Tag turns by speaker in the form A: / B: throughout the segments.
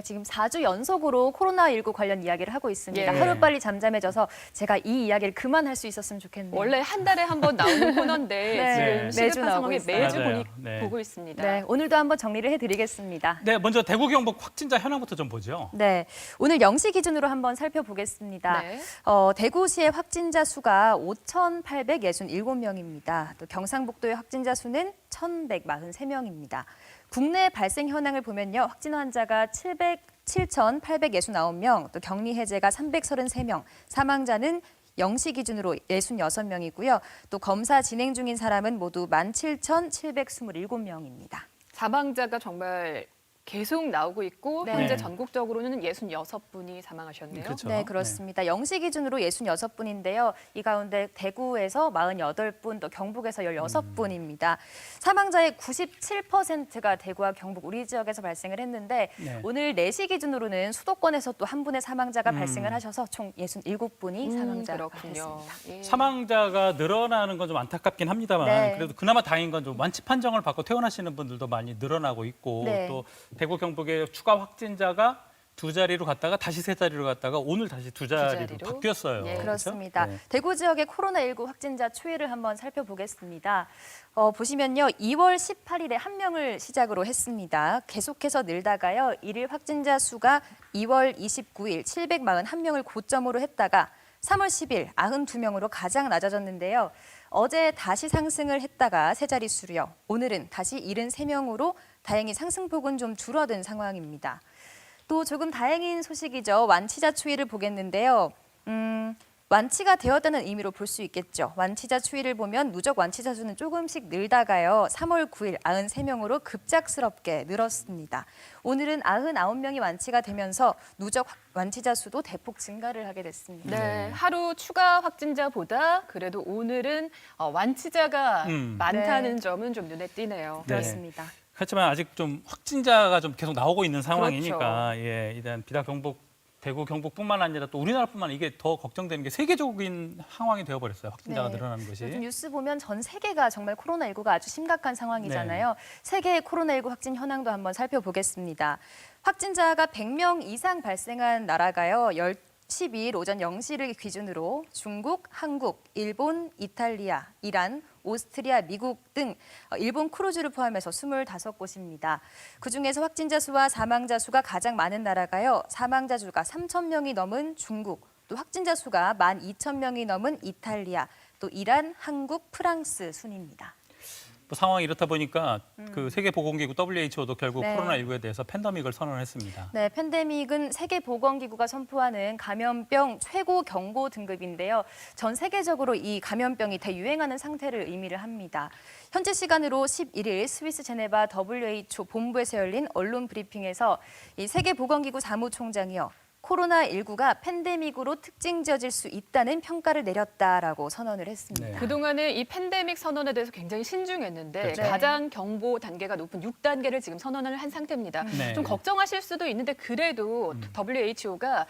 A: 지금 4주 연속으로 코로나19 관련 이야기를 하고 있습니다.
B: 예.
A: 하루빨리 잠잠해져서 제가 이 이야기를 그만할 수 있었으면 좋겠네요.
B: 원래 한 달에 한 번 나오는 코너인데
A: 네,
B: 지금
A: 매주
B: 시급한
A: 나오고
B: 상황에
A: 있어요.
B: 매주
C: 맞아요. 네.
B: 보고 있습니다.
A: 네, 오늘도 한번 정리를 해드리겠습니다.
C: 네, 먼저 대구 경북 확진자 현황부터 좀 보죠.
A: 네, 오늘 0시 기준으로 한번 살펴보겠습니다.
B: 네.
A: 대구시의 확진자 수가 5,867명입니다. 또 경상북도의 확진자 수는 1,143명입니다. 국내 발생 현황을 보면요. 확진 환자가 7,869명, 또 격리 해제가 333명, 사망자는 0시 기준으로 66명이고요. 또 검사 진행 중인 사람은 모두 17,727명입니다.
B: 사망자가 정말 계속 나오고 있고
A: 네.
B: 현재 전국적으로는 66분이 사망하셨네요.
C: 그렇죠.
A: 네, 그렇습니다. 0시 기준으로 66분인데요. 이 가운데 대구에서 48분, 또 경북에서 16분입니다. 사망자의 97%가 대구와 경북 우리 지역에서 발생을 했는데
C: 네.
A: 오늘 4시 기준으로는 수도권에서 또 한 분의 사망자가 발생을 하셔서 총 67분이 사망자가
B: 그렇군요.
A: 됐습니다.
B: 예.
C: 사망자가 늘어나는 건 좀 안타깝긴 합니다만
A: 네.
C: 그래도 그나마 다행인 건 좀 완치 판정을 받고 퇴원하시는 분들도 많이 늘어나고 있고
A: 네.
C: 또 대구 경북의 추가 확진자가 2자리로 갔다가 다시 3자리로 갔다가 오늘 다시 2자리로
B: 자리로?
C: 바뀌었어요.
B: 예.
A: 그렇습니다.
C: 네.
A: 대구 지역의 코로나19 확진자 추이를 한번 살펴보겠습니다. 보시면요. 2월 18일에 1명을 시작으로 했습니다. 계속해서 늘다가요. 일일 확진자 수가 2월 29일 741명을 고점으로 했다가 3월 10일 92명으로 가장 낮아졌는데요. 어제 다시 상승을 했다가 세 자릿수로요. 오늘은 다시 73명으로 다행히 상승폭은 좀 줄어든 상황입니다. 또 조금 다행인 소식이죠. 완치자 추이를 보겠는데요. 완치가 되었다는 의미로 볼 수 있겠죠. 완치자 추이를 보면 누적 완치자 수는 조금씩 늘다가요. 3월 9일 93명으로 급작스럽게 늘었습니다. 오늘은 99명이 완치가 되면서 누적 완치자 수도 대폭 증가를 하게 됐습니다.
B: 네, 하루 추가 확진자보다 그래도 오늘은 완치자가 많다는
A: 네.
B: 점은 좀 눈에 띄네요.
C: 네.
A: 그렇습니다.
C: 그렇지만 아직 좀 확진자가 좀 계속 나오고 있는 상황이니까 예, 일단 비단 경북 대구 경북뿐만 아니라 또 우리나라뿐만 아니라 이게 더 걱정되는 게 세계적인 상황이 되어버렸어요. 확진자가
A: 네.
C: 늘어나는 것이.
A: 요즘 뉴스 보면 전 세계가 정말 코로나19가 아주 심각한 상황이잖아요. 세계의 코로나19 확진 현황도 한번 살펴보겠습니다. 확진자가 100명 이상 발생한 나라가요. 12일 오전 0시를 기준으로 중국, 한국, 일본, 이탈리아, 이란, 오스트리아, 미국 등 일본 크루즈를 포함해서 25곳입니다. 그중에서 확진자 수와 사망자 수가 가장 많은 나라가요. 사망자 수가 3,000명이 넘은 중국, 또 확진자 수가 12,000명이 넘은 이탈리아, 또 이란, 한국, 프랑스 순입니다.
C: 뭐 상황이 이렇다 보니까 그 세계보건기구 WHO도 결국
A: 네.
C: 코로나19에 대해서 팬데믹을 선언했습니다.
A: 네, 팬데믹은 세계보건기구가 선포하는 감염병 최고 경고 등급인데요. 전 세계적으로 이 감염병이 대유행하는 상태를 의미를 합니다. 현재 시간으로 11일 스위스 제네바 WHO 본부에서 열린 언론 브리핑에서 이 세계보건기구 사무총장이요. 코로나19가 팬데믹으로 특징지어질 수 있다는 평가를 내렸다라고 선언을 했습니다.
C: 네.
B: 그동안에 이 팬데믹 선언에 대해서 굉장히 신중했는데
C: 그렇죠.
B: 가장 경보 단계가 높은 6단계를 지금 선언을 한 상태입니다.
C: 네.
B: 좀 걱정하실 수도 있는데 그래도 WHO가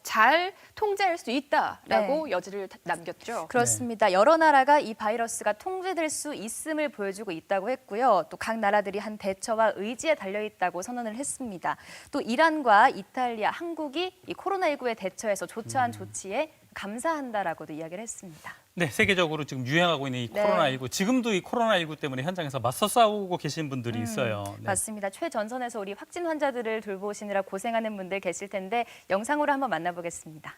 B: 잘 통제할 수 있다라고 여지를 남겼죠.
A: 그렇습니다. 여러 나라가 이 바이러스가 통제될 수 있음을 보여주고 있다고 했고요. 또 각 나라들이 한 대처와 의지에 달려있다고 선언을 했습니다. 또 이란과 이탈리아, 한국이 이 코로나19에 대처해서 조처한 조치에 감사한다라고도 이야기를 했습니다.
C: 네, 세계적으로 지금 유행하고 있는 이
A: 네.
C: 코로나19, 지금도 이 코로나19 때문에 현장에서 맞서 싸우고 계신 분들이 있어요. 네.
A: 맞습니다. 최전선에서 우리 확진 환자들을 돌보시느라 고생하는 분들 계실 텐데 영상으로 한번 만나보겠습니다.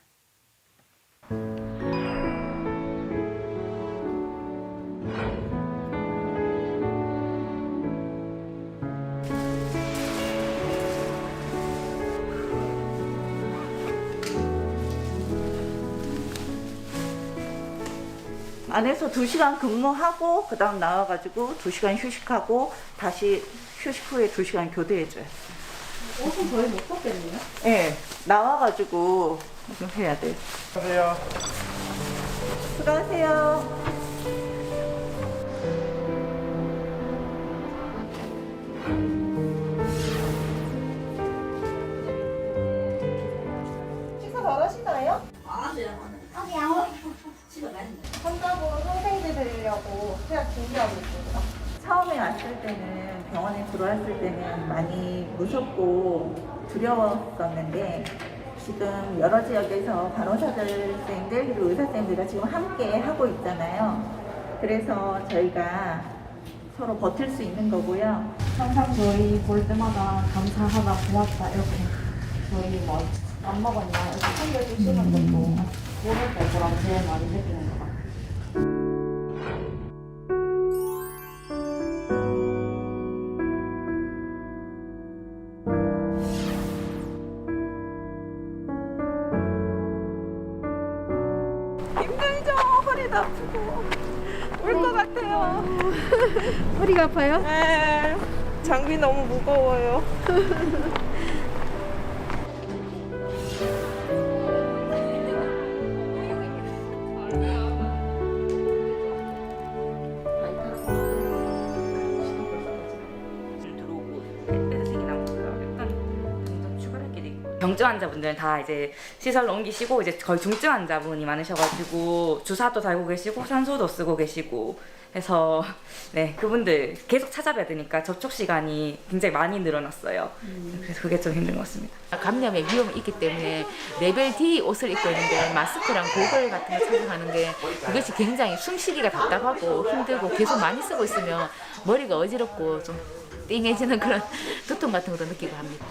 D: 안에서 2시간 근무하고 그다음 나와가지고 2시간 휴식하고 다시 휴식 후에 2시간 교대해줘요.
E: 옷은 거의 못 벗겠네요.
D: 네, 나와가지고 좀 해야 돼요.
C: 안녕하세요.
D: 수고하세요.
E: 식사 잘하시나요? 환자분 선생님 드리려고 계약 준비하고 있습니다.
D: 처음에 왔을 때는 병원에 들어왔을 때는 많이 무섭고 두려웠었는데 지금 여러 지역에서 간호사들생들 그리고 의사생들과 지금 함께 하고 있잖아요. 그래서 저희가 서로 버틸 수 있는 거고요.
E: 항상 저희 볼 때마다 감사하다, 고맙다 이렇게 저희 뭐 안 먹었나 이렇게 챙겨주시는 것도 모를 때 그런 제일 많이 느끼는 것 같아요.
D: 힘들죠? 허리도 아프고 울 것 같아요.
E: 허리가 아파요?
D: 네, 장비 너무 무거워요.
F: 경증 환자분들은 다 이제 시설로 옮기시고 이제 거의 중증 환자분이 많으셔가지고 주사도 달고 계시고 산소도 쓰고 계시고 해서 네 그분들 계속 찾아뵈야 되니까 접촉 시간이 굉장히 많이 늘어났어요. 그래서 그게 좀 힘든 것 같습니다.
G: 감염의 위험이 있기 때문에 레벨 D 옷을 입고 있는데 마스크랑 고글 같은 거 착용하는 게 그것이 굉장히 숨쉬기가 답답하고 힘들고 계속 많이 쓰고 있으면 머리가 어지럽고 좀 띵해지는 그런 두통 같은 것도 느끼고 합니다.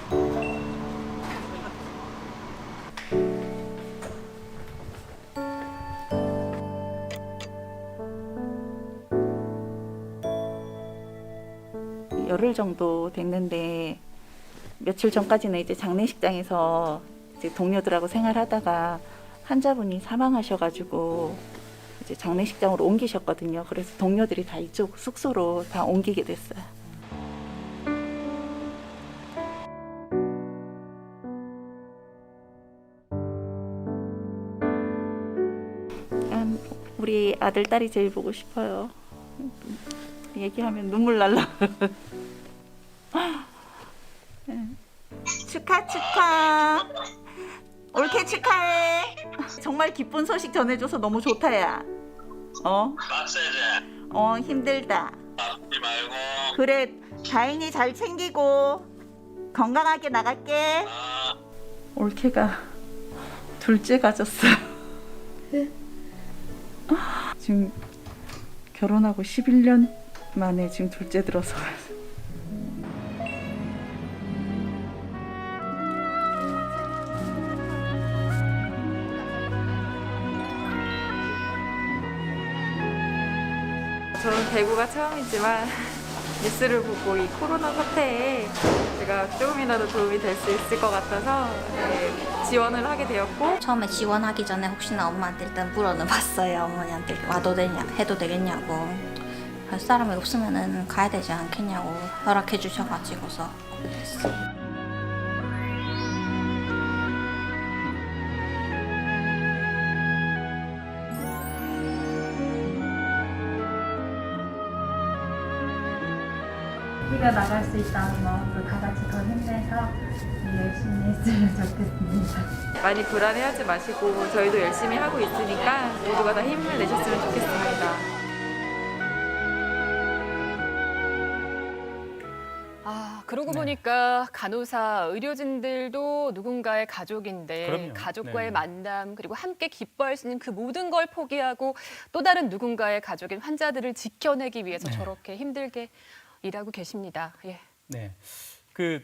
D: 열흘 정도 됐는데 며칠 전까지는 이제 장례식장에서 이제 동료들하고 생활하다가 환자분이 사망하셔가지고 이제 장례식장으로 옮기셨거든요. 그래서 동료들이 다 이쪽 숙소로 다 옮기게 됐어요. 우리 아들, 딸이 제일 보고 싶어요. 얘기하면 눈물 날라. 축하. 올케 축하해. 정말 기쁜 소식 전해줘서 너무 좋다, 야. 힘들다.
H: 아프지 말고.
D: 그래, 다행히 잘 챙기고 건강하게 나갈게. 올케가 둘째 가졌어요. 지금 결혼하고 11년 만에 지금 둘째 들어서
I: 저는 대구가 처음이지만 뉴스를 보고 이 코로나 사태에 제가 조금이라도 도움이 될 수 있을 것 같아서 지원을 하게 되었고
J: 처음에 지원하기 전에 혹시나 엄마한테 일단 물어는 봤어요. 어머니한테 와도 되냐, 해도 되겠냐고. 할 사람이 없으면은 가야 되지 않겠냐고 허락해 주셔가지고서 오게 됐어요.
E: 우리가 나갈 수 있다는 마음도 다 같이 더 힘내서 열심히 했으면 좋겠습니다.
I: 많이 불안해하지 마시고 저희도 열심히 하고 있으니까 모두가 다 힘을 내셨으면 좋겠습니다.
B: 그러고
C: 네.
B: 보니까 간호사, 의료진들도 누군가의 가족인데
C: 그럼요.
B: 가족과의
C: 네.
B: 만남 그리고 함께 기뻐할 수 있는 그 모든 걸 포기하고 또 다른 누군가의 가족인 환자들을 지켜내기 위해서
C: 네.
B: 저렇게 힘들게 일하고 계십니다. 예.
C: 네. 그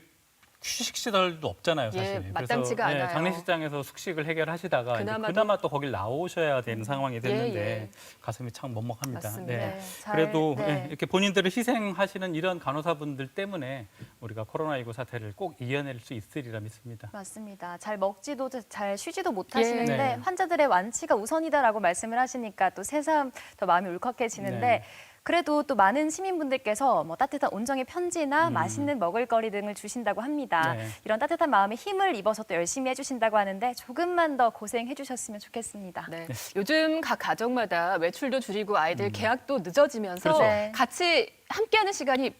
C: 휴식 시설도 없잖아요, 사실.
B: 예, 마땅치가 않아요.
C: 장례식장에서 숙식을 해결하시다가 그나마 또 거길 나오셔야 되는 상황이 됐는데
B: 예.
C: 가슴이 참 먹먹합니다.
B: 맞습니다.
C: 네.
A: 잘,
C: 그래도
A: 네.
C: 예, 이렇게 본인들을 희생하시는 이런 간호사분들 때문에 우리가 코로나19 사태를 꼭 이겨낼 수 있으리라 믿습니다.
A: 맞습니다. 잘 먹지도 잘 쉬지도 못하시는데
C: 예. 네.
A: 환자들의 완치가 우선이다라고 말씀을 하시니까 또 새삼 더 마음이 울컥해지는데
C: 네.
A: 그래도 또 많은 시민분들께서 뭐 따뜻한 온정의 편지나 맛있는 먹을거리 등을 주신다고 합니다.
C: 네.
A: 이런 따뜻한 마음에 힘을 입어서 또 열심히 해주신다고 하는데 조금만 더 고생해 주셨으면 좋겠습니다.
B: 네. 요즘 각 가정마다 외출도 줄이고 아이들 개학도 늦어지면서
A: 그렇죠. 네.
B: 같이 함께하는 시간이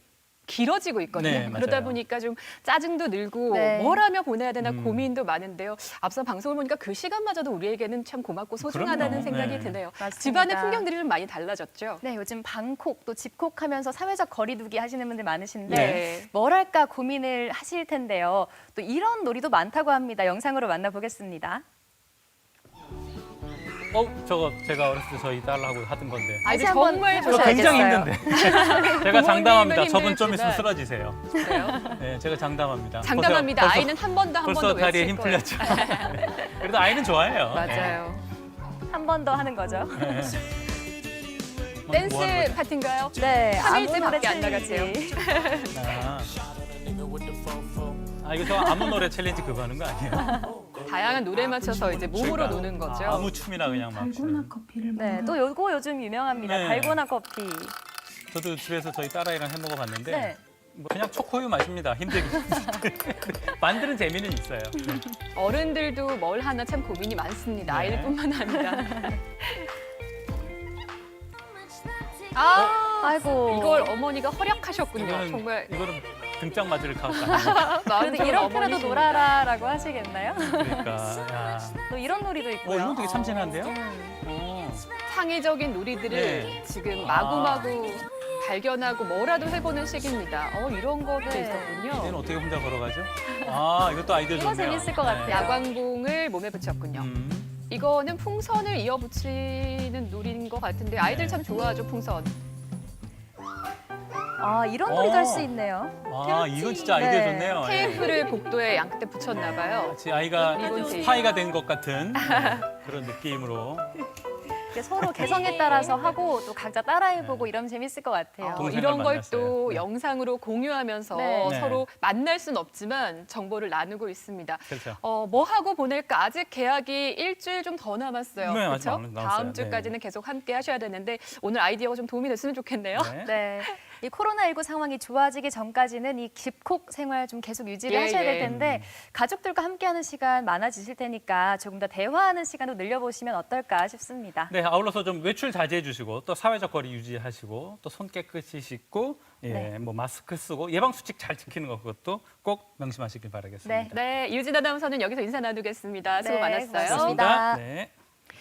B: 길어지고 있거든요.
C: 네,
B: 그러다
C: 맞아요.
B: 보니까 좀 짜증도 늘고
A: 네.
B: 뭘 하며 보내야 되나 고민도 많은데요. 앞서 방송을 보니까 그 시간마저도 우리에게는 참 고맙고 소중하다는
C: 그럼요.
B: 생각이
C: 네.
B: 드네요.
A: 맞습니다.
B: 집안의 풍경들이 좀 많이 달라졌죠.
A: 네, 요즘 방콕 또 집콕하면서 사회적 거리두기 하시는 분들 많으신데
B: 네.
A: 뭘 할까 고민을 하실 텐데요. 또 이런 놀이도 많다고 합니다. 영상으로 만나보겠습니다.
C: 저거 제가 어렸을 때 저희 딸하고 하던 건데.
B: 아이들
A: 다시 한번
B: 정말
C: 저
A: 해보셔야겠어요.
C: 굉장히 힘든데. 제가 장담합니다. 저분 좀 있으면
B: 힘들지만.
C: 쓰러지세요.
B: 그래요?
C: 네, 제가 장담합니다.
B: 장담합니다.
C: 벌써-
B: 아이는 한 번 더 한 번 더
C: 벌써 다리에
B: 외칠
C: 힘
B: 거예요.
C: 풀렸죠. 네. 그래도 아이는 좋아해요.
B: 맞아요.
A: 한 번 더 하는 거죠.
C: 네.
B: 댄스
C: 뭐 하는 거죠?
B: 파티인가요?
A: 네,
B: 삼
A: 아무
B: 일째
A: 노래
B: 밖에 안
A: 챌린지.
C: 이거 저 아무 노래 챌린지 그거 하는 거 아니에요?
B: 다양한 노래 맞춰서 이제 몸으로
C: 그러니까.
B: 노는 거죠.
C: 아무 춤이나 그냥 막 추는.
E: 커피를
A: 네, 또 요거 요즘 유명합니다.
C: 네.
A: 달고나 커피.
C: 저도 집에서 저희 딸아이랑 해 먹어봤는데
A: 네.
C: 뭐 그냥 초코우유 마십니다. 힘들게. 만드는 재미는 있어요. 네.
B: 어른들도 뭘 하나 참 고민이 많습니다.
C: 네.
B: 아이들뿐만 아니라.
A: 아이고.
B: 이걸 어머니가 허락하셨군요. 정말
C: 이거는 등짝 맞을 것 같다.
A: 그래도 이렇게라도 놀아라라고 하시겠나요?
C: 그러니까 야.
A: 또 이런 놀이도 있고요.
C: 이건 되게 참신한데요?
B: 창의적인 놀이들을
C: 네.
B: 지금 마구마구 발견하고 뭐라도 해보는 시기입니다. 이런 것도
A: 네.
C: 얘는
B: 있었군요.
C: 어떻게 혼자 걸어가죠? 이것도 아이디어
A: 이거
C: 좋네요.
A: 재밌을 것 같아요.
B: 야광봉을 몸에 붙였군요. 이거는 풍선을 이어 붙이는 놀이인 것 같은데 아이들 참 좋아하죠, 풍선.
A: 이런 놀이도 할 수 있네요.
C: 이건 진짜 아이디어
A: 네.
C: 좋네요. 예.
B: 테이프를 복도에 양끝에 붙였나 봐요.
C: 마치 아이가
B: 이건
C: 스파이가 된 것 같은 그런 느낌으로.
A: 이렇게 서로 개성에 따라서 하고 또 각자 따라해보고 이러면 재밌을 것 같아요.
C: 동생을
B: 이런 걸
C: 만났어요.
B: 또
C: 네.
B: 영상으로 공유하면서
A: 네.
B: 서로 만날 순 없지만 정보를 나누고 있습니다.
C: 그렇죠.
B: 뭐 하고 보낼까? 아직 계약이 일주일 좀 더 남았어요.
C: 네, 아직
B: 그렇죠?
C: 남았어요.
B: 다음 주까지는 계속 함께 하셔야 되는데 오늘 아이디어가 좀 도움이 됐으면 좋겠네요.
C: 네.
A: 네. 이 코로나19 상황이 좋아지기 전까지는 이 집콕 생활 좀 계속 유지를
B: 예,
A: 하셔야 될
B: 예.
A: 텐데 가족들과 함께하는 시간 많아지실 테니까 조금 더 대화하는 시간도 늘려보시면 어떨까 싶습니다.
C: 네, 아울러서 좀 외출 자제해 주시고 또 사회적 거리 유지하시고 또 손 깨끗이 씻고
A: 네.
C: 뭐 마스크 쓰고 예방 수칙 잘 지키는 것 그것도 꼭 명심하시길 바라겠습니다.
A: 네.
B: 네, 유진 아나운서는 여기서 인사 나누겠습니다. 수고
A: 네,
B: 많았어요.
A: 고맙습니다.
C: 네.